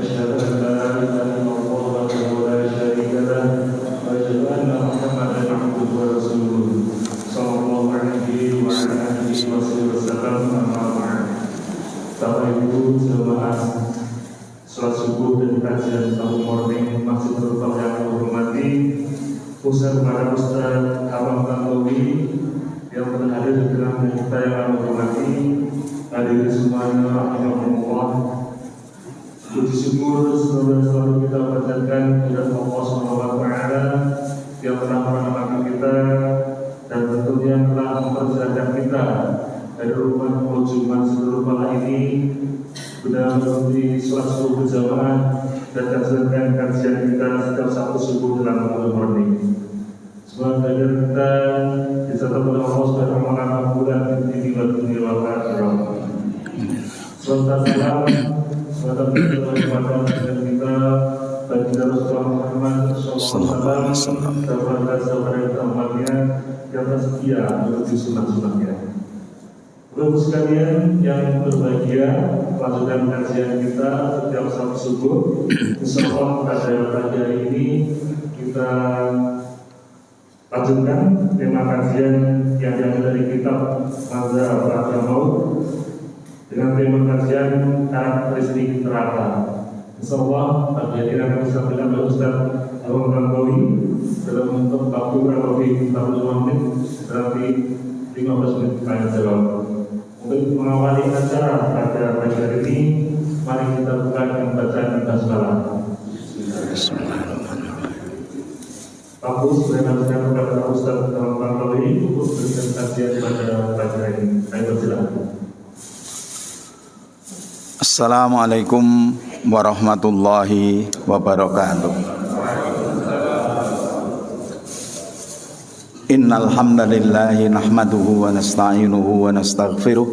أشهد أن لا إله إلا الله وحده لا شريك له وأشهد أن محمدا عبده ورسوله صلى الله عليه وعلى آله وسلم. Amma ba'd. Bapak Ibu jemaah salat subuh dan kajian tahun morning Masjid Terutama yang saya hormati, khususnya kepada Ustaz Abang Tantowi yang telah hadir di tengah kita yang kami hormati, hadirin semuanya rahimahumullah. Puji syukur selalu kita panjatkan kepada Allah Subhanahu wa taala yang telah merahmati kita dan tentunya telah mempersiapkan kita dari rumah menuju Masjidil Falah ini benar mengikuti sholat subuh berjamaah dan kajian kita setiap Sabtu subuh dalam morning. Semoga kita disertai oleh Allah Subhanahu wa taala bulan ini wa dunia wal akhirah. Salam kepada kita bagi Rasulullah Muhammad sallallahu alaihi wasallam dan sahabat umatnya yang setia mengikuti sunnah-sunnahnya. Bapak sekalian yang berbahagia, lanjutkan kajian kita setiap Sabtu subuh. Insyaallah pada pagi hari ini kita lanjutkan tema kajian yang diambil dari kitab Mazhab Al-Maut dengan tema kajian karakteristik neraka. Insyaallah pagi hari ini akan disampaikan oleh Ustaz Abang Tantowi dalam bentuk waktu kurang lebih 45 menit, berarti 15 menit tanya jawab. Untuk mengawali acara pada pagi hari ini, mari kita buka dengan bacaan basmalah. Aku sudah nantikan kepada Ustaz Abang Tantowi untuk berikan kajian pada pagi hari ini. Saya persilakan. Assalamualaikum warahmatullahi wabarakatuh. Innal hamdalillahi nahmaduhu wa nasta'inuhu wa nastaghfiruh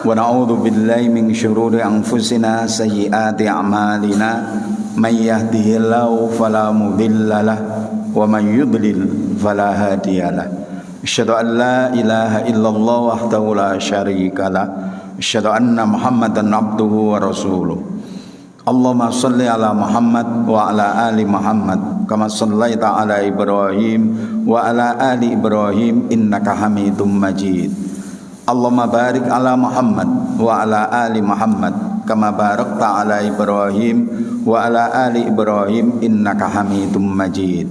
wa na'udzu billahi min shururi anfusina sayyiati a'malina may yahdihillahu fala mudhillalah wa man yudlil fala hadiyalah. Asyhadu an la ilaha illallah wahdahu la syarikalah. Asyhadu anna Muhammadan abduhu wa rasuluh. Allahumma salli ala Muhammad wa ala ali Muhammad kama sallaita ala Ibrahim wa ala ali Ibrahim innaka Hamidum Majid. Allahumma barik ala Muhammad wa ala ali Muhammad kama barakta ala Ibrahim wa ala ali Ibrahim innaka Hamidum Majid.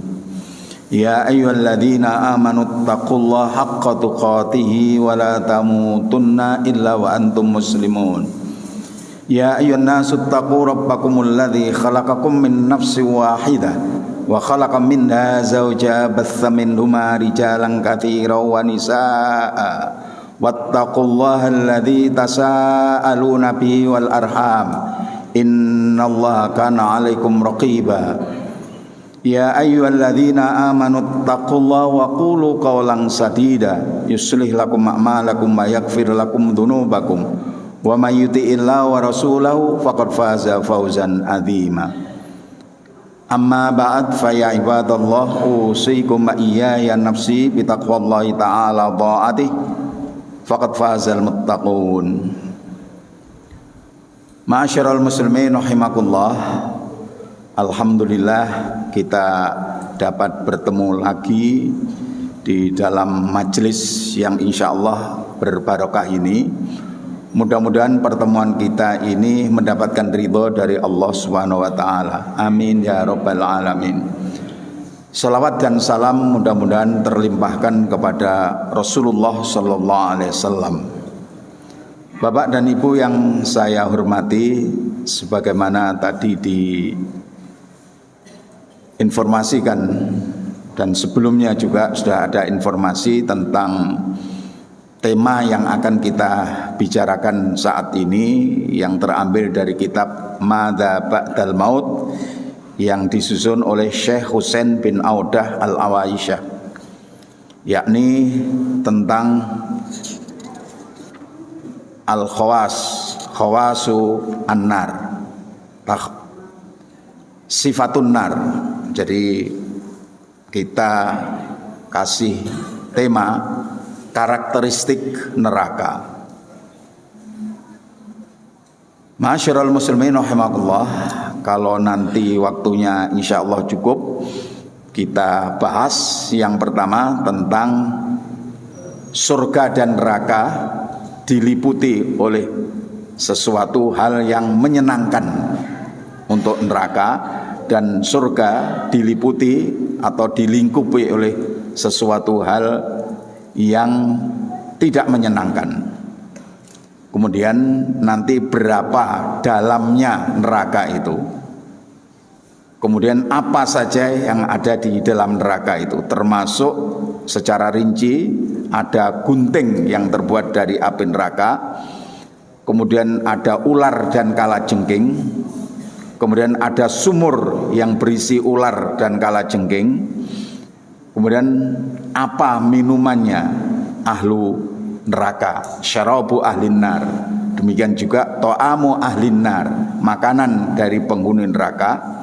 Ya ayyuhalladzina amanu taqullaha haqqa tuqatih wa la tamutunna illa wa antum muslimun. Ya ayyuhan nasu taqu rabbakumul ladzi khalaqakum min nafsin wahidah wa khalaqa minha zawjaha batha minhuma rijalan katsiran wa nisaa wattaqullaha alladzi tasaaluna bihi wal arham innallaha kana 'alaikum raqiba. Ya ayyuhalladzina amanu taqullaha wa qulu qawlan sadida yuslih lakum a'malakum wa yaghfir lakum dzunubakum wa may yuti'illaha wa rasulahu faqad faza fawzan 'azima. Amma ba'd fa ya ibadallah usikum wa iyaya nafsi bi taqwallahi ta'ala dha'atih faqad fazal muttaqun. Ma'asyiral muslimin rahimakumullah. Alhamdulillah kita dapat bertemu lagi di dalam majelis yang insyaallah berbarokah ini. Mudah-mudahan pertemuan kita ini mendapatkan ridho dari Allah Subhanahu wa taala. Amin ya rabbal alamin. Salawat dan salam mudah-mudahan terlimpahkan kepada Rasulullah sallallahu alaihi wasallam. Bapak dan Ibu yang saya hormati, sebagaimana tadi diinformasikan dan sebelumnya juga sudah ada informasi tentang tema yang akan kita bicarakan saat ini yang terambil dari kitab Madza Ba'dal Maut yang disusun oleh Syekh Husain bin Audah Al-Awaisyah, yakni tentang khawasu an-nar, sifatun nar. Jadi kita kasih tema karakteristik neraka. Ma'asyiral muslimin rahimakumullah, kalau nanti waktunya insya Allah cukup, kita bahas yang pertama tentang surga dan neraka diliputi oleh sesuatu hal yang menyenangkan untuk neraka, dan surga diliputi atau dilingkupi oleh sesuatu hal yang tidak menyenangkan. Kemudian nanti berapa dalamnya neraka itu, kemudian apa saja yang ada di dalam neraka itu, termasuk secara rinci ada gunting yang terbuat dari api neraka, kemudian ada ular dan kalajengking, kemudian ada sumur yang berisi ular dan kalajengking, kemudian apa minumannya ahlu neraka, syarabu ahlin nar, demikian juga to'amu ahlin nar, makanan dari penghuni neraka.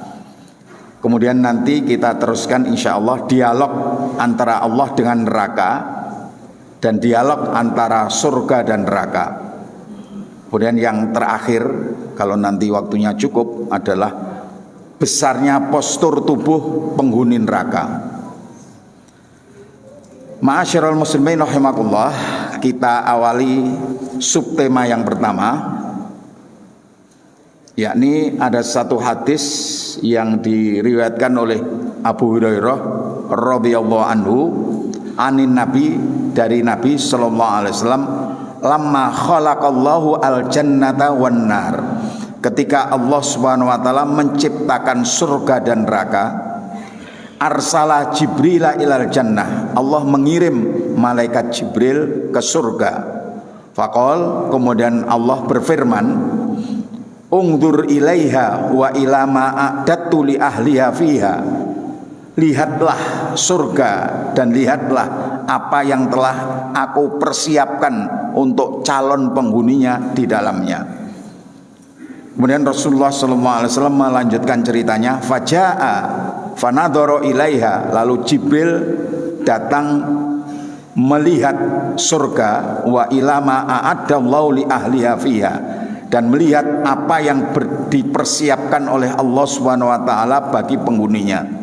Kemudian nanti kita teruskan insya Allah dialog antara Allah dengan neraka dan dialog antara surga dan neraka. Kemudian yang terakhir, kalau nanti waktunya cukup, adalah besarnya postur tubuh penghuni neraka. Ma'asyiral muslimin rahimakumullah, kita awali subtema yang pertama, yakni ada satu hadis yang diriwayatkan oleh Abu Hurairah radhiyallahu anhu anin Nabi, dari Nabi sallallahu alaihi wasallam, lamma khalaqallahu al-jannata wan nar, ketika Allah Subhanahu wa taala menciptakan surga dan neraka, arsala Jibril ilal jannah, Allah mengirim malaikat Jibril ke surga. Faqol, kemudian Allah berfirman, ungdur ilaiha wa ila ma a'dadtu li ahliha fiha, lihatlah surga dan lihatlah apa yang telah aku persiapkan untuk calon penghuninya di dalamnya. Kemudian Rasulullah SAW melanjutkan ceritanya, faja'a fanadhara ilaiha, lalu Jibril datang melihat surga, wa ilama a'addallahu li ahliha fiha, dan melihat apa yang dipersiapkan oleh Allah Subhanahu wa taala bagi penghuninya.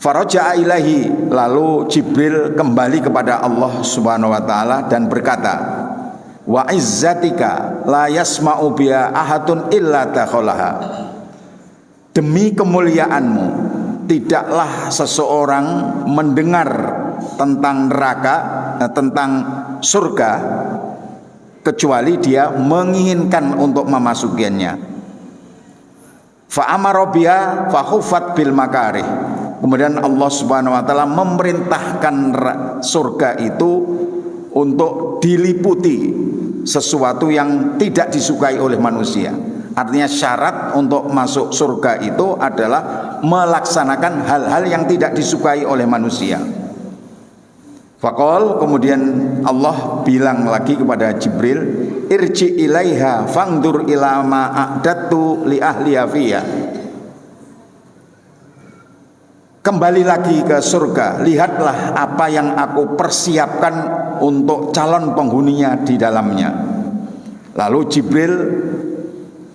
Faraja'a ilahi, lalu Jibril kembali kepada Allah Subhanahu wa taala dan berkata, wa izzatika la yasma'u biha ahadun illa dakhalaha, demi kemuliaanmu tidaklah seseorang mendengar tentang neraka, tentang surga, kecuali dia menginginkan untuk memasukinya. Fa amara biha fa khuffat bil makarih, kemudian Allah Subhanahu wa taala memerintahkan surga itu untuk diliputi sesuatu yang tidak disukai oleh manusia. Artinya syarat untuk masuk surga itu adalah melaksanakan hal-hal yang tidak disukai oleh manusia. Faqol, kemudian Allah bilang lagi kepada Jibril, irji ilaiha fangdur ila ma a'dadtu li ahliha fiha, kembali lagi ke surga, lihatlah apa yang aku persiapkan untuk calon penghuninya di dalamnya. Lalu Jibril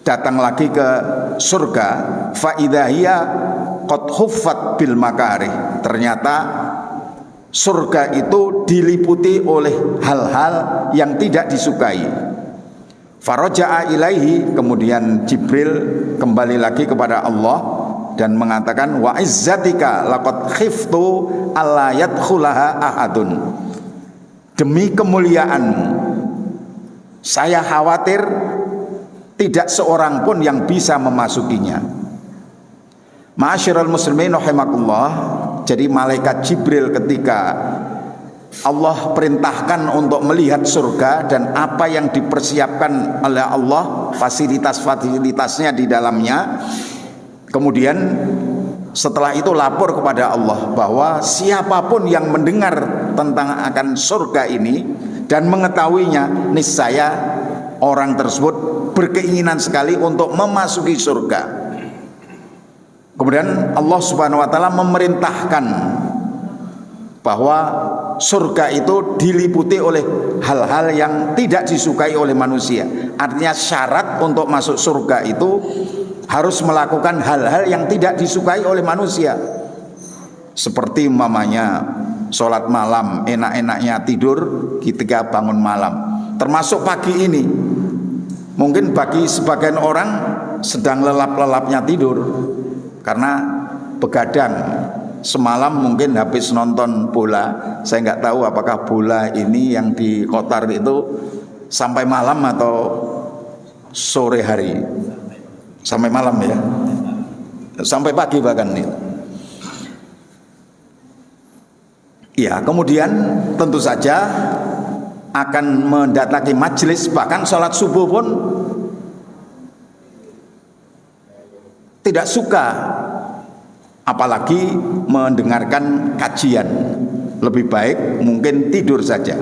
datang lagi ke surga, fa idza hiya qad huffat bil makarih, ternyata surga itu diliputi oleh hal-hal yang tidak disukai. Faraja'a ilaihi, kemudian Jibril kembali lagi kepada Allah dan mengatakan, wa izzatika laqad khiftu alla yadkhulaha ahadun, demi kemuliaanmu saya khawatir tidak seorang pun yang bisa memasukinya. Ma'asyiral muslimin rahimakumullah, jadi malaikat Jibril ketika Allah perintahkan untuk melihat surga dan apa yang dipersiapkan oleh Allah, fasilitas-fasilitasnya di dalamnya, kemudian setelah itu lapor kepada Allah bahwa siapapun yang mendengar tentang akan surga ini dan mengetahuinya, niscaya orang tersebut berkeinginan sekali untuk memasuki surga. Kemudian Allah Subhanahu wa taala memerintahkan bahwa surga itu diliputi oleh hal-hal yang tidak disukai oleh manusia. Artinya syarat untuk masuk surga itu harus melakukan hal-hal yang tidak disukai oleh manusia. Seperti umpamanya sholat malam, enak-enaknya tidur ketika bangun malam. Termasuk pagi ini, mungkin bagi sebagian orang sedang lelap-lelapnya tidur karena begadang. Semalam mungkin habis nonton bola. Saya nggak tahu apakah bola ini yang di Qatar itu sampai malam atau sore hari. Sampai malam ya. Sampai pagi bahkan nih. Ya, kemudian tentu saja akan mendatangi majelis, bahkan sholat subuh pun tidak suka, apalagi mendengarkan kajian. Lebih baik mungkin tidur saja.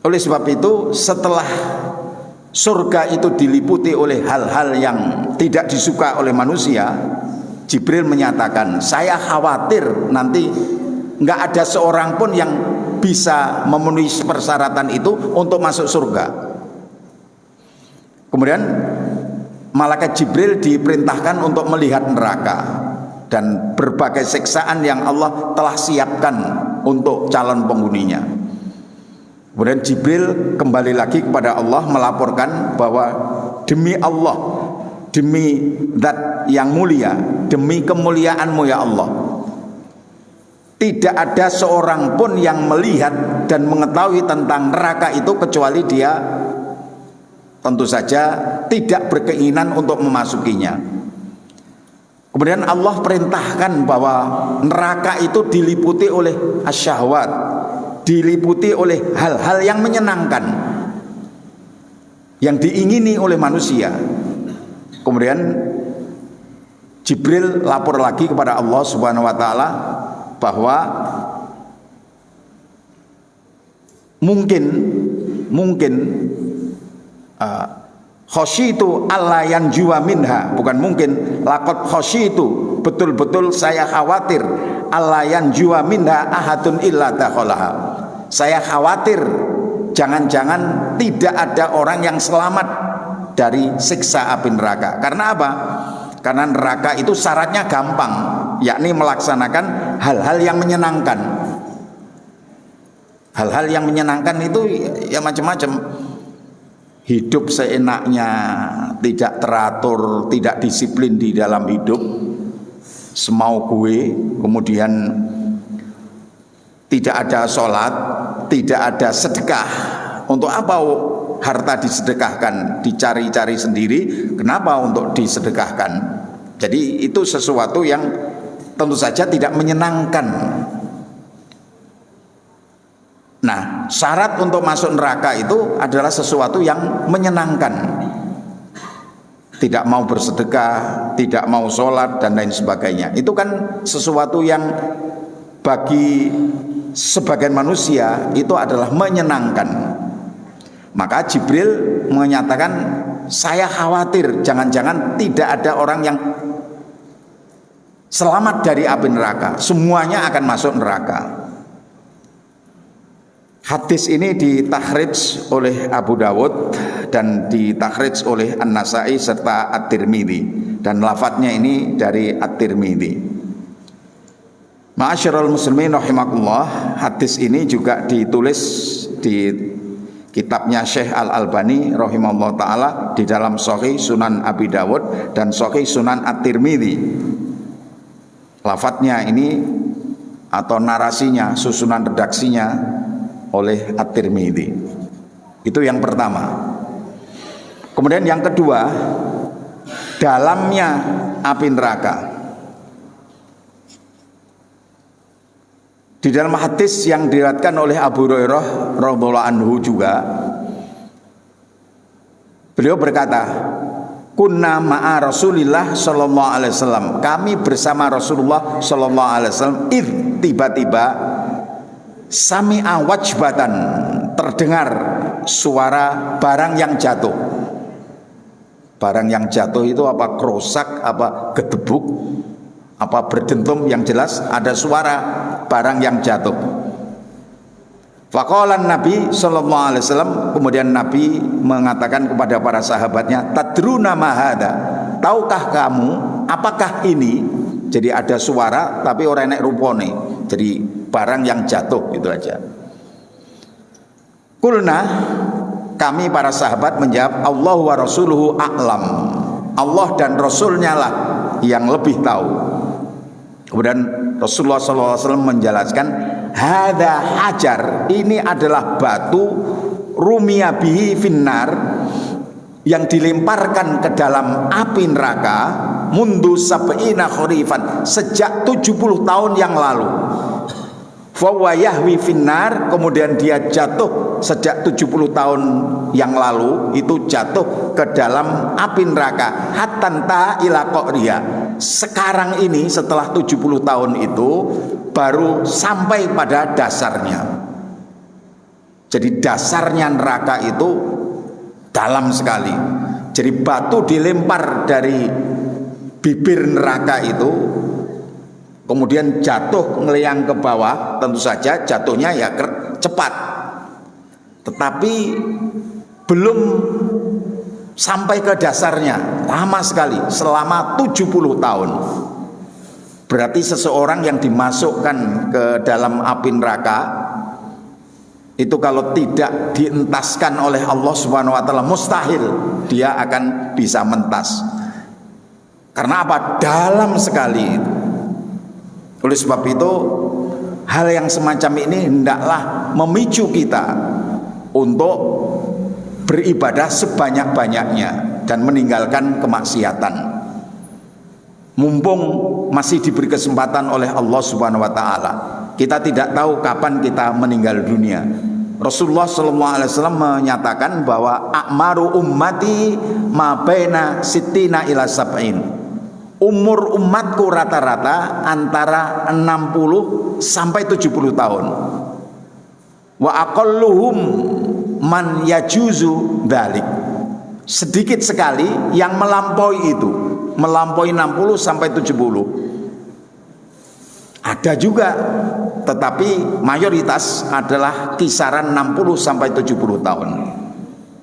Oleh sebab itu, setelah surga itu diliputi oleh hal-hal yang tidak disuka oleh manusia, Jibril menyatakan, saya khawatir nanti nggak ada seorang pun yang bisa memenuhi persyaratan itu untuk masuk surga. Kemudian malaikat Jibril diperintahkan untuk melihat neraka dan berbagai siksaan yang Allah telah siapkan untuk calon penghuninya. Kemudian Jibril kembali lagi kepada Allah melaporkan bahwa demi Allah, demi zat yang mulia, demi kemuliaan-Mu ya Allah, tidak ada seorang pun yang melihat dan mengetahui tentang neraka itu kecuali dia tentu saja tidak berkeinginan untuk memasukinya. Kemudian Allah perintahkan bahwa neraka itu diliputi oleh asyahwat, diliputi oleh hal-hal yang menyenangkan, yang diingini oleh manusia. Kemudian Jibril lapor lagi kepada Allah Subhanahu wa taala bahwa mungkin khosyitu alla yanjuwa minha, bukan mungkin, laqad khosyitu, betul-betul saya khawatir, alla yanjuwa minha ahadun illa dakhalaha, saya khawatir jangan-jangan tidak ada orang yang selamat dari siksa api neraka. Karena apa? Karena neraka itu syaratnya gampang, yakni melaksanakan hal-hal yang menyenangkan. Hal-hal yang menyenangkan itu ya macam-macam. Hidup seenaknya, tidak teratur, tidak disiplin di dalam hidup, semau gue, kemudian tidak ada sholat, tidak ada sedekah. Untuk apa harta disedekahkan? Dicari-cari sendiri, kenapa untuk disedekahkan? Jadi itu sesuatu yang tentu saja tidak menyenangkan. Nah, syarat untuk masuk neraka itu adalah sesuatu yang menyenangkan. Tidak mau bersedekah, tidak mau sholat, dan lain sebagainya. Itu kan sesuatu yang bagi sebagian manusia itu adalah menyenangkan. Maka Jibril menyatakan, saya khawatir jangan-jangan tidak ada orang yang selamat dari api neraka. Semuanya akan masuk neraka. Hadis ini ditakhrij oleh Abu Dawud dan ditakhrij oleh An-Nasai serta At-Tirmidzi, dan lafadznya ini dari At-Tirmidzi. Ma'asyiral muslimin rahimakumullah, hadis ini juga ditulis di kitabnya Syekh Al-Albani rahimahullah ta'ala di dalam Sahih Sunan Abi Dawud dan Sahih Sunan At-Tirmidzi. Lafadznya ini atau narasinya, susunan redaksinya oleh At-Tirmidzi. Itu yang pertama. Kemudian yang kedua, dalamnya api neraka. Di dalam hadis yang diriwayatkan oleh Abu Hurairah radhiyallahu anhu juga, beliau berkata, kunna ma'a Rasulillah sallallahu alaihi wasallam, kami bersama Rasulullah sallallahu alaihi wasallam, tiba-tiba sami'a wajbatan, terdengar suara barang yang jatuh. Barang yang jatuh itu apa? Kerusak, apa gedebuk, apa berdentum, yang jelas ada suara barang yang jatuh. Faqalan Nabi sallallahu alaihi wasallam, kemudian Nabi mengatakan kepada para sahabatnya, tadruna ma hada, tahukah kamu apakah ini? Jadi ada suara tapi orang nek rupone, jadi barang yang jatuh gitu aja. Kulna, kami para sahabat menjawab, Allah wa rasuluhu a'lam, Allah dan Rasulnya lah yang lebih tahu. Kemudian Rasulullah SAW menjelaskan, hada hajar, ini adalah batu rumia bihi finnar, yang dilemparkan ke dalam api neraka mundu sab'ina khurifan, sejak 70 tahun yang lalu. Fawa yahwi finnar, kemudian dia jatuh sejak 70 tahun yang lalu, itu jatuh ke dalam api neraka hatta ila qariya. Sekarang ini setelah 70 tahun itu baru sampai pada dasarnya. Jadi dasarnya neraka itu dalam sekali. Jadi batu dilempar dari bibir neraka itu, kemudian jatuh ngeliang ke bawah, tentu saja jatuhnya ya cepat, tetapi belum sampai ke dasarnya, lama sekali, selama 70 tahun. Berarti seseorang yang dimasukkan ke dalam api neraka itu kalau tidak dientaskan oleh Allah Subhanahu wa taala, mustahil dia akan bisa mentas. Karena apa? Dalam sekali itu. Oleh sebab itu, hal yang semacam ini hendaklah memicu kita untuk beribadah sebanyak-banyaknya dan meninggalkan kemaksiatan. Mumpung masih diberi kesempatan oleh Allah Subhanahu wa taala. Kita tidak tahu kapan kita meninggal dunia. Rasulullah SAW menyatakan bahwa a'maru ummati ma baina sittina ila sab'in. Umur umatku rata-rata antara 60 sampai 70 tahun. Wa aqalluhum man yajuzu dzalik. Sedikit sekali yang melampaui itu, melampaui 60 sampai 70. Ada juga, tetapi mayoritas adalah kisaran 60 sampai 70 tahun.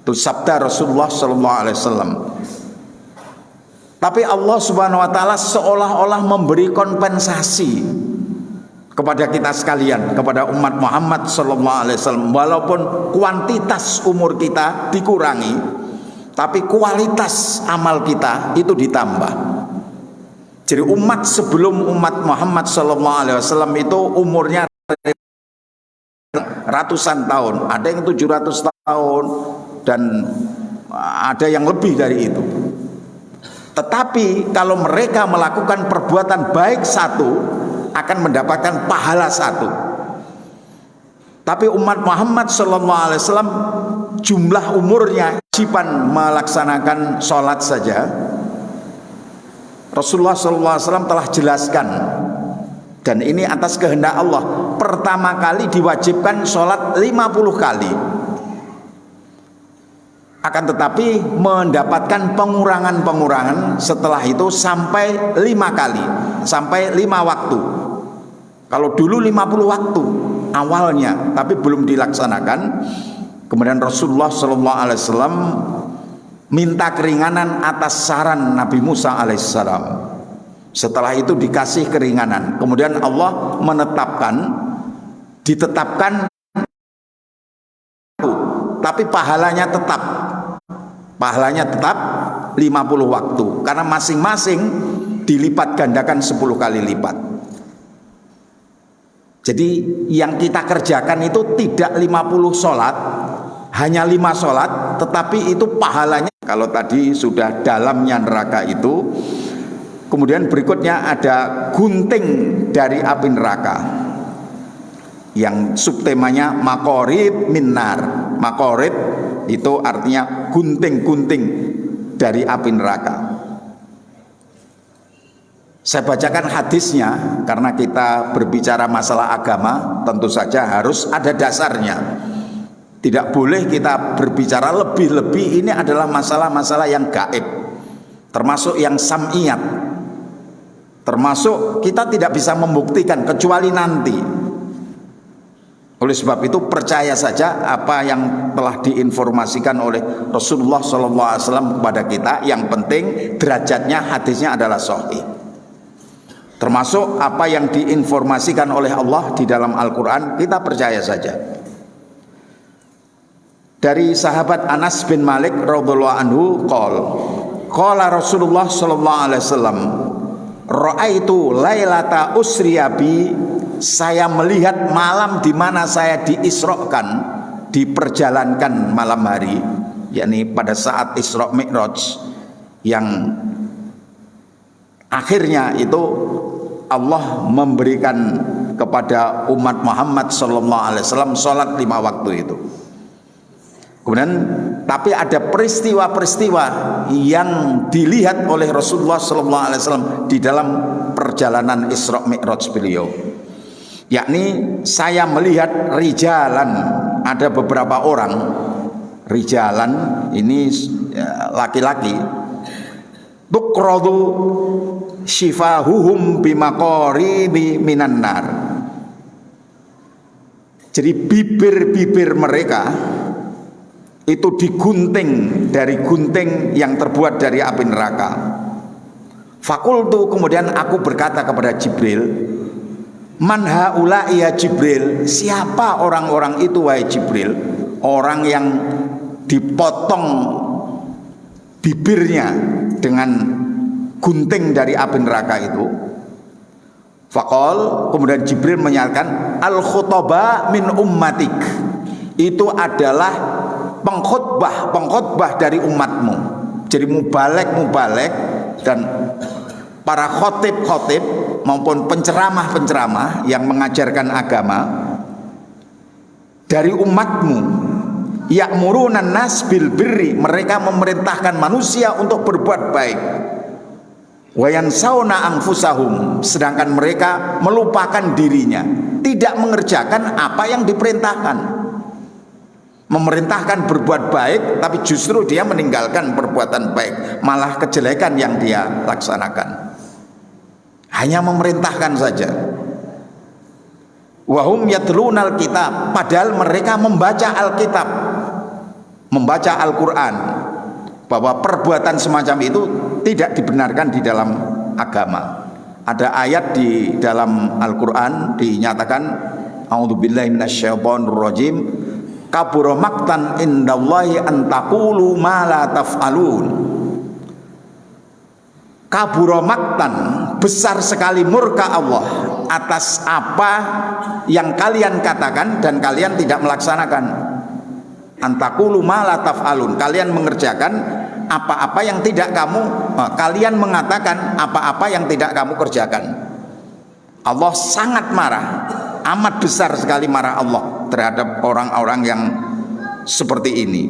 Itu sabda Rasulullah sallallahu alaihi wasallam. Tapi Allah Subhanahu wa taala seolah-olah memberi kompensasi kepada kita sekalian, kepada umat Muhammad sallallahu alaihi wasallam, walaupun kuantitas umur kita dikurangi, tapi kualitas amal kita itu ditambah. Jadi umat sebelum umat Muhammad sallallahu alaihi wasallam itu umurnya ratusan tahun, ada yang 700 tahun dan ada yang lebih dari itu. Tetapi kalau mereka melakukan perbuatan baik satu, akan mendapatkan pahala satu. Tapi umat Muhammad SAW jumlah umurnya kewajiban melaksanakan sholat saja. Rasulullah SAW telah jelaskan, dan ini atas kehendak Allah. Pertama kali diwajibkan sholat 50 kali. Akan tetapi mendapatkan pengurangan-pengurangan setelah itu sampai 5 kali, sampai 5 waktu. Kalau dulu 50 waktu awalnya, tapi belum dilaksanakan. Kemudian Rasulullah SAW minta keringanan atas saran Nabi Musa alaihissalam. Setelah itu dikasih keringanan. Kemudian Allah ditetapkan, tapi pahalanya tetap 50 waktu, karena masing-masing dilipat gandakan 10 kali lipat. Jadi yang kita kerjakan itu tidak 50 sholat, hanya 5 sholat, tetapi itu pahalanya. Kalau tadi sudah dalamnya neraka itu, kemudian berikutnya ada gunting dari api neraka yang subtemanya makorid minnar. Makorid itu artinya gunting-gunting dari api neraka. Saya bacakan hadisnya karena kita berbicara masalah agama, tentu saja harus ada dasarnya. Tidak boleh kita berbicara lebih-lebih. Ini adalah masalah-masalah yang gaib, termasuk yang sam'iyat. Termasuk kita tidak bisa membuktikan kecuali nanti. Oleh sebab itu percaya saja apa yang telah diinformasikan oleh Rasulullah SAW kepada kita. Yang penting derajatnya, hadisnya adalah sahih. Termasuk apa yang diinformasikan oleh Allah di dalam Al-Quran, kita percaya saja. Dari sahabat Anas bin Malik radhiyallahu anhu qala Rasulullah sallallahu alaihi wasallam, ra'aitu lailata usriya bi, saya melihat malam di mana saya diisrokan, diperjalankan malam hari, yakni pada saat Isra Mi'raj, yang akhirnya itu Allah memberikan kepada umat Muhammad sallallahu alaihi wasallam salat 5 waktu itu. Kemudian tapi ada peristiwa-peristiwa yang dilihat oleh Rasulullah sallallahu alaihi wasallam di dalam perjalanan Isra Mi'raj beliau. Yakni saya melihat rijalan, ada beberapa orang rijalan, ini laki-laki, tuqradu shifahuhum bimaqaribi minan nar. Jadi bibir-bibir mereka itu digunting dari gunting yang terbuat dari api neraka. Fakultu, kemudian aku berkata kepada Jibril, man haula ya Jibril, siapa orang-orang itu wahai Jibril? Orang yang dipotong bibirnya dengan gunting dari api neraka itu. Faqal, kemudian Jibril menyatakan, al khutaba min ummatik, itu adalah pengkhotbah dari umatmu. Jadi mubalek dan para khotib maupun penceramah yang mengajarkan agama dari umatmu. Ya'murunan nas bil birri, mereka memerintahkan manusia untuk berbuat baik. Wa yansawna anfusahum, sedangkan mereka melupakan dirinya, tidak mengerjakan apa yang diperintahkan. Memerintahkan berbuat baik, tapi justru dia meninggalkan perbuatan baik, malah kejelekan yang dia laksanakan. Hanya memerintahkan saja. Wahum yatlunal kitab, padahal mereka membaca Alkitab, membaca Al-Quran, bahwa perbuatan semacam itu tidak dibenarkan di dalam agama. Ada ayat di dalam Al-Quran dinyatakan, a'udzubillahi minasyaitonir rajim, kabura maqtan indallahi an taqulu ma la taf'alun. Kabura maqtan, besar sekali murka Allah atas apa yang kalian katakan dan kalian tidak melaksanakan. An taqulu ma la taf'alun, kalian mengerjakan apa-apa yang tidak kalian mengatakan apa-apa yang tidak kamu kerjakan. Allah sangat marah, amat besar sekali marah Allah terhadap orang-orang yang seperti ini.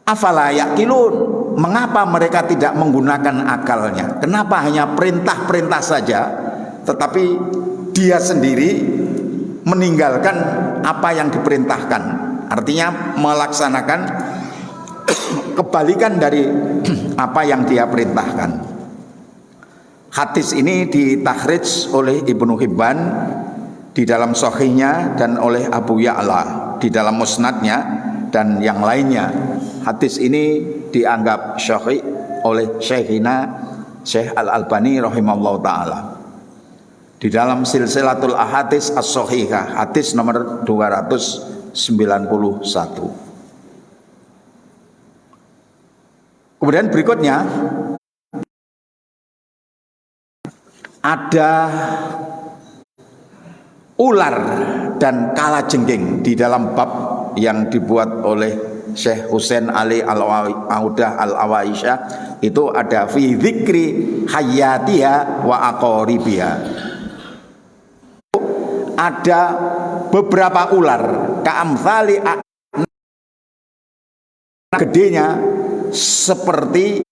Afala yaqilun, mengapa mereka tidak menggunakan akalnya? Kenapa hanya perintah-perintah saja, tetapi dia sendiri meninggalkan apa yang diperintahkan? Artinya melaksanakan kebalikan dari apa yang dia perintahkan. Hadis ini ditakhrij oleh Ibnu Hibban di dalam Sahihnya dan oleh Abu Ya'la di dalam Musnadnya dan yang lainnya. Hadis ini dianggap sahih oleh Syekhina Syekh Al-Albani rahimahullah ta'ala di dalam Silsilatul Ahadits As-Sahihah, hadis nomor 291. Kemudian berikutnya ada ular dan kalajengking di dalam bab yang dibuat oleh Syekh Husain Ali Al-Audah Al-Awaisyah. Itu ada fi dzikri hayatiha wa aqaribiha. Ada beberapa ular ka'amthali, gedenya seperti